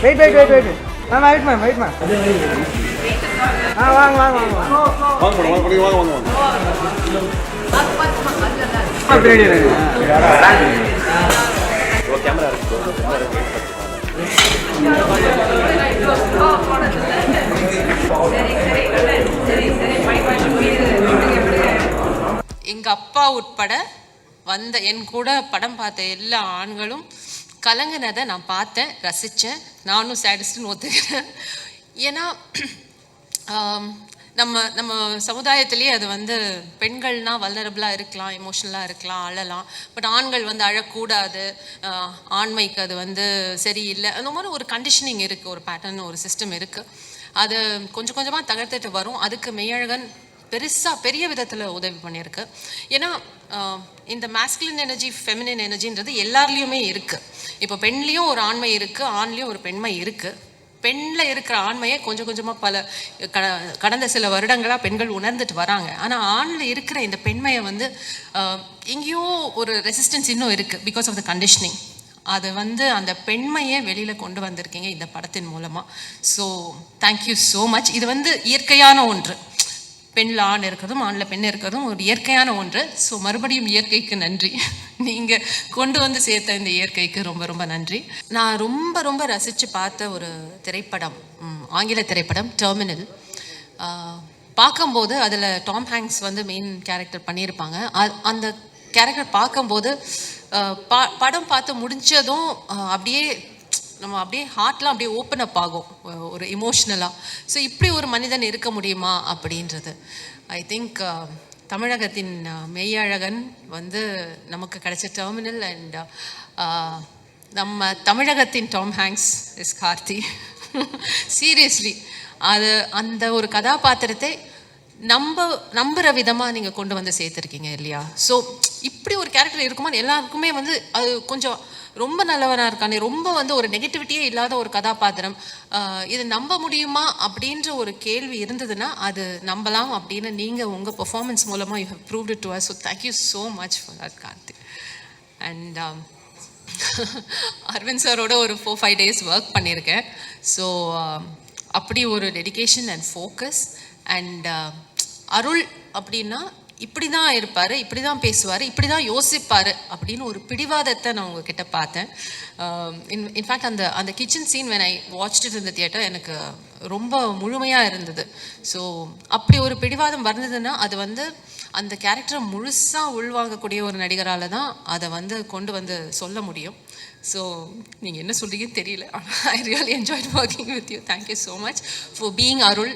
Wait ma'am wait ma'am வாங்க வாங்க வாங்க எங்க அப்பா உட்பட வந்த என் கூட படம் பார்த்த எல்லா ஆண்களும் கலங்கினதை நான் பார்த்தேன், ரசித்தேன். நானும் சேடிஸ்ட்னு ஒத்துக்கிறேன். ஏன்னா நம்ம சமுதாயத்திலேயே அது வந்து பெண்கள்னால் வல்னரபிளாக இருக்கலாம், எமோஷ்னலாக இருக்கலாம், அழலாம். பட் ஆண்கள் வந்து அழக்கூடாது, ஆண்மைக்கு அது வந்து சரியில்லை, அந்த மாதிரி ஒரு கண்டிஷனிங் இருக்குது, ஒரு பேட்டர்ன், ஒரு சிஸ்டம் இருக்குது. அது கொஞ்சம் கொஞ்சமாக தகர்த்துட்டு வரும். அதுக்கு மெய்யழகன் பெரிய விதத்தில் உதவி பண்ணியிருக்கு. ஏன்னா இந்த மேஸ்குலின் எனர்ஜி, ஃபெமினின் எனர்ஜின்றது எல்லாருலேயுமே இருக்குது. இப்போ பெண்லேயும் ஒரு ஆண்மை இருக்குது, ஆண்லேயும் ஒரு பெண்மை இருக்குது. பெண்ணில் இருக்கிற ஆண்மையை கொஞ்சம் கொஞ்சமாக கடந்த சில வருடங்களாக பெண்கள் உணர்ந்துட்டு வராங்க. ஆனால் ஆணில் இருக்கிற இந்த பெண்மையை வந்து எங்கேயோ ஒரு ரெசிஸ்டன்ஸ் இன்னும் இருக்குது, பிகாஸ் ஆஃப் த கண்டிஷனிங். அது வந்து அந்த பெண்மையை வெளியில் கொண்டு வந்திருக்கீங்க இந்த படத்தின் மூலமாக. So thank you so much. இது வந்து இயற்கையான ஒன்று, பெண்ணில் ஆண் இருக்கிறதும் ஆணில் பெண் இருக்கிறதும் ஒரு இயற்கையான ஒன்று. ஸோ மறுபடியும் இயற்கைக்கு நன்றி. நீங்கள் கொண்டு வந்து சேர்த்த இந்த இயற்கைக்கு ரொம்ப ரொம்ப நன்றி. நான் ரொம்ப ரொம்ப ரசித்து பார்த்த ஒரு திரைப்படம், ஆங்கில திரைப்படம் டெர்மினல். பார்க்கும்போது அதில் டாம் ஹேங்க்ஸ் வந்து மெயின் கேரக்டர் பண்ணியிருப்பாங்க. அந்த கேரக்டர் பார்க்கும்போது படம் பார்த்து முடிஞ்சதும் நம்ம அப்படியே ஹார்ட்லாம் அப்படியே ஓப்பன் அப் ஆகும், ஒரு இமோஷ்னலாக. ஸோ இப்படி ஒரு மனிதன் இருக்க முடியுமா அப்படின்றது. ஐ திங்க் தமிழகத்தின் மெய்யழகன் வந்து நமக்கு கிடைச்ச டெர்மினல். அண்ட் நம்ம தமிழகத்தின் Tom Hanks is Karthi. Seriously அந்த ஒரு கதாபாத்திரத்தை நம்புகிற விதமாக நீங்கள் கொண்டு வந்து சேர்த்துருக்கீங்க இல்லையா? ஸோ இப்படி ஒரு கேரக்டர் இருக்குமா எல்லாருக்குமே வந்து அது கொஞ்சம் ரொம்ப நல்லவனாக இருக்கானே, ரொம்ப வந்து ஒரு நெகட்டிவிட்டியே இல்லாத ஒரு கதாபாத்திரம், இது நம்ப முடியுமா அப்படின்ற ஒரு கேள்வி இருந்ததுன்னா அது நம்பலாம் அப்படின்னு நீங்கள் உங்கள் பெர்ஃபார்மன்ஸ் மூலமாக you have proved it to us. So thank you so much for that Karthi. And Aravind சாரோட ஒரு 4-5 days ஒர்க் பண்ணியிருக்கேன். ஸோ அப்படி ஒரு dedication and focus. And Arul அப்படின்னா இப்படி தான் இருப்பார், இப்படி தான் பேசுவார், இப்படி தான் யோசிப்பார் அப்படின்னு ஒரு பிடிவாதத்தை நான் உங்ககிட்ட பார்த்தேன். இன்ஃபேக்ட் அந்த kitchen scene when I watched it in the theater எனக்கு ரொம்ப முழுமையாக இருந்தது. ஸோ அப்படி ஒரு பிடிவாதம் வந்ததுன்னா அது வந்து அந்த கேரக்டரை முழுசாக உள்வாங்கக்கூடிய ஒரு நடிகரால் தான் அதை வந்து கொண்டு வந்து சொல்ல முடியும். ஸோ நீங்கள் என்ன சொல்கிறீங்கன்னு தெரியல, ஆனால் I really enjoyed working with you. Thank you so much for being Arul.